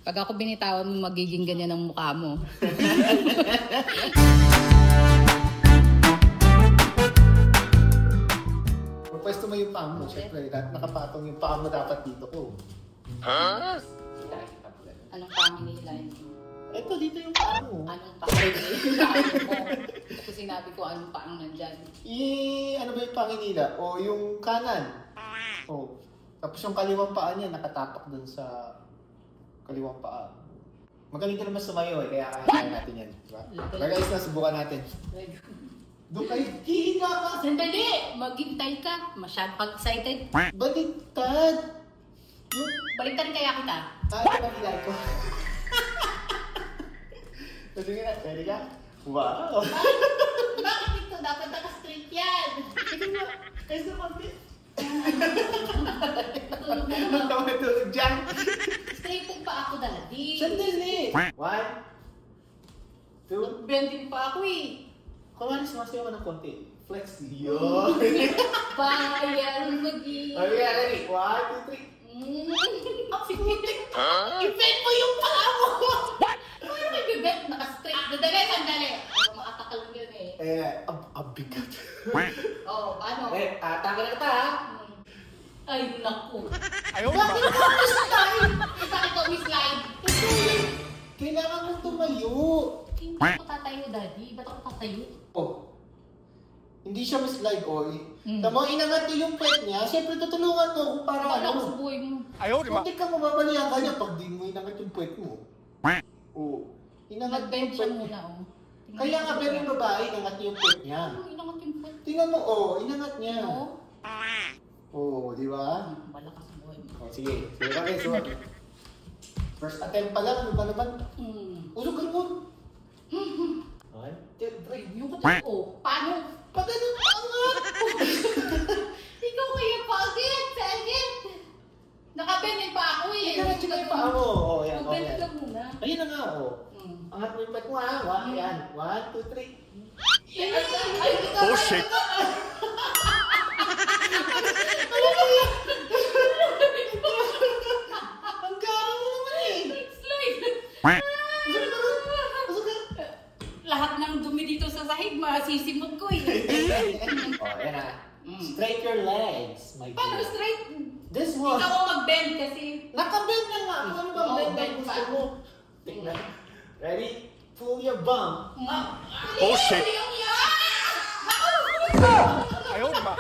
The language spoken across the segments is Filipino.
Pag ako binitawan mo, magiging ganyan ang mukha mo. Pwesto mo yung paa mo, syempre. Nakapatong yung paa mo dapat dito ko. Huh? Anong pangin nilain mo? Ito, dito yung paa mo. Anong pangin nilain mo? Kasi sinabi ko anong paang nandyan. Ano ba yung panginila? O yung kanan? O. Tapos yung kaliwang paa niya, nakatapak dun sa kaliwang paa. Magaling ka naman sumayo kaya kaya natin yan. Diba? Pero guys, subukan natin. Doon kayo, hihinga ka! Sandali! Maghintay ka. Masyado kang excited. Baliktad! Yung... Baliktad kaya kita. Pagkakilay ko. Sige na, ready ka? Wow! Bakit ito? Dapat naka-straight yan. Sige na, guys na konti. Tulog mo Ang tawa-tulog dyan. Straighted pa ako dati. Sandali! 1, 2, Bending pa ako eh. kumari sumasayaw ka ng konti. Flex. Yun! Bayan mag-i. Okay, ready? 1, 2, 3. Ang sikutik. I-bend mo yung paa mo. Ano yung i-bend? Naka-straight. Sandali. Ako makatakal yun eh. Abigat. Oo, paano? Tagal na kita ha. Ay, naku. Ayaw Bakit ka mislide? Bakit ka mislide? Kailangan mong tumayo. Hindi ako tatayo, Daddy. Ba't ako tatayo? Oh. Hindi siya mislide, Tama, inangat niyo yung pet niya. Siyempre, tutulungan mo kung para Wala ako sa buhay mo. Ayaw Kunti ka mababalihan ka niya pag di mo inangat yung pet mo. Oh. Inangat Nag-bend yung siya puwet. muna, oh. Kaya nga, pero yung babae, inangat niya yung pet niya. Ano, inangat yung foot? Tingnan mo, inangat niya. Oo. Di ba? Wala ka sa buhay mo. Sige. Sige ka, guys. First attempt pa lang, ano ba naman? Ulog ka naman. 1, 2, 3. Yung katawan ko, paano? Pag ganun pa nga! Ikaw kaya pagit, sagit. Nakabend pa ako eh. Ikaw na chika yung paa mo. Yan, Mag-bend yan. ka muna. Ayun na nga, Angat mo yung pet mo, ha? Yan. 1, 2, 3. Ay, Oh shit! Ang garo mo naman eh! slide. Lahat ng dumi dito sa sahig, masisimot ko eh. Yan na. Straight your legs, my Paano dear. straight? This one. Ikaw ang mag-bend kasi. Nakabend na nga. Ano ba Oo, bend bend ang pa. gusto mo? Tingnan. Ready? Pull your bum. Oh shit! Ayaw naman.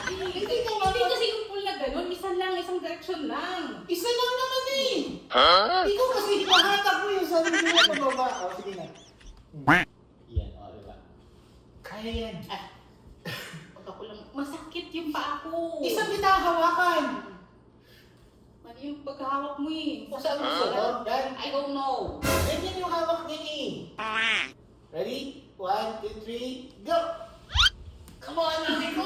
Hindi kasi yung pull na gano'n, isang direction lang. Isa lang naman eh. Huh? Ikaw kasi hinahatak mo yung sarili mo pababa. Sige na. Yan, diba? Kaya yan. Pag ako lang, masakit yung paa ko. Isang hinahawakan. Ano yung paghahawak mo eh? O saan mo sa yan? I don't know. Ganyan yung hawak niya eh. Ready? 1, 2, 3, go! Come on, Ate ko!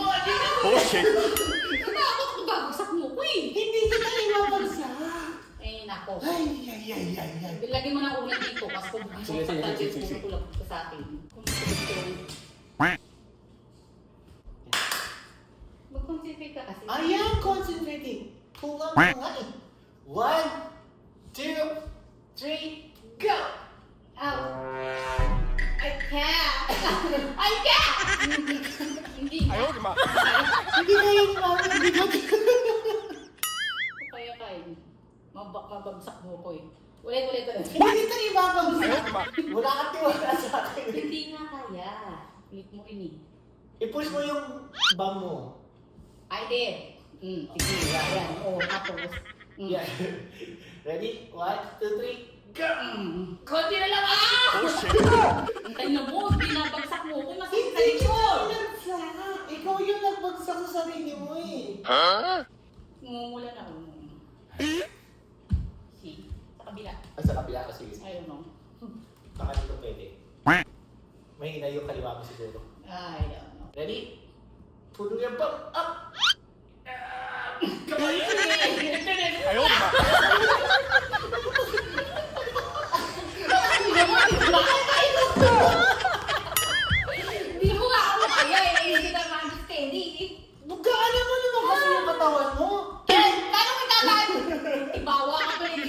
Oh shit! Bakit ako babagsak mo ko eh? Hindi kita iwabagsak. Eh, nako. Ay. Lagyan mo na ulan dito kasi kung Sige, sige. tulog ka sa akin. Mag-concentrate ka kasi. I am concentrating. Pull up mo nga eh. 1, 2, 3, go! Ow. I can't! I can't! Hindi na. Ayaw naman. Hindi kaya ni Mama. Hindi ko. Kaya kain. Mabagsak mo ko eh. Ulit. Hindi kita ibabagsak. Ayaw naman. Wala kang tiwala sa akin. Hindi nga kaya. Ulit mo rin eh. I-push mo yung bum mo. I did. Sige, yan. Tapos. Yeah. Ready? 1, 2, 3, go! Konti na lang Oh shit! Antay na mo, binabagsak mo ko. Nasakit sa Hindi likod. kita binagsak. Ikaw yung nagbagsak sa sarili mo eh. Huh? Ngumula na ako. See? Sa kabila. Sa kapila ka sige. I don't know. Baka dito pwede. May hina yung kaliwa mo siguro. I don't know. Ready? Pull your bum up! Ayaw naman. Hindi mo nga ako kaya eh. Hindi ka ma-steady eh. Bugaan naman kasi yung katawan mo. Paano mo tataan? Ibawa ka pa rin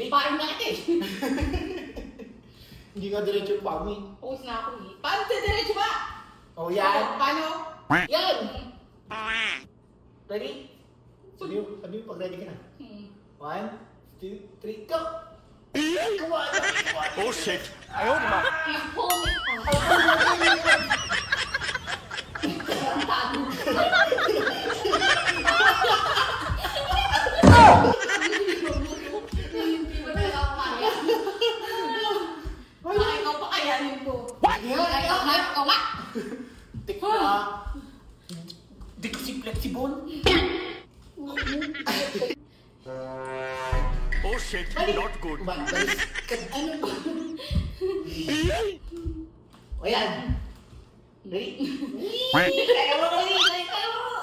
Sipain na kita eh. Hindi nga diretso yung paa mo eh. Pause na ako eh. Paano diretso ba? Oh, yan. Paano? Yan. Ready? Sabi mo pag ready ka na. 1, 2, 3, go! Come on! Oh shit! 哎呦我的妈！ Yung pumit ko. Tago. Hindi mo na ako kaya. Baka ikaw pa kayanin ko. Ikaw nga. Tik na. Di kasi flexible. Oh shit! Not good. Umalis ka. Ano ba? O yan. Ready? Kaya mo na rin. Kaya mo.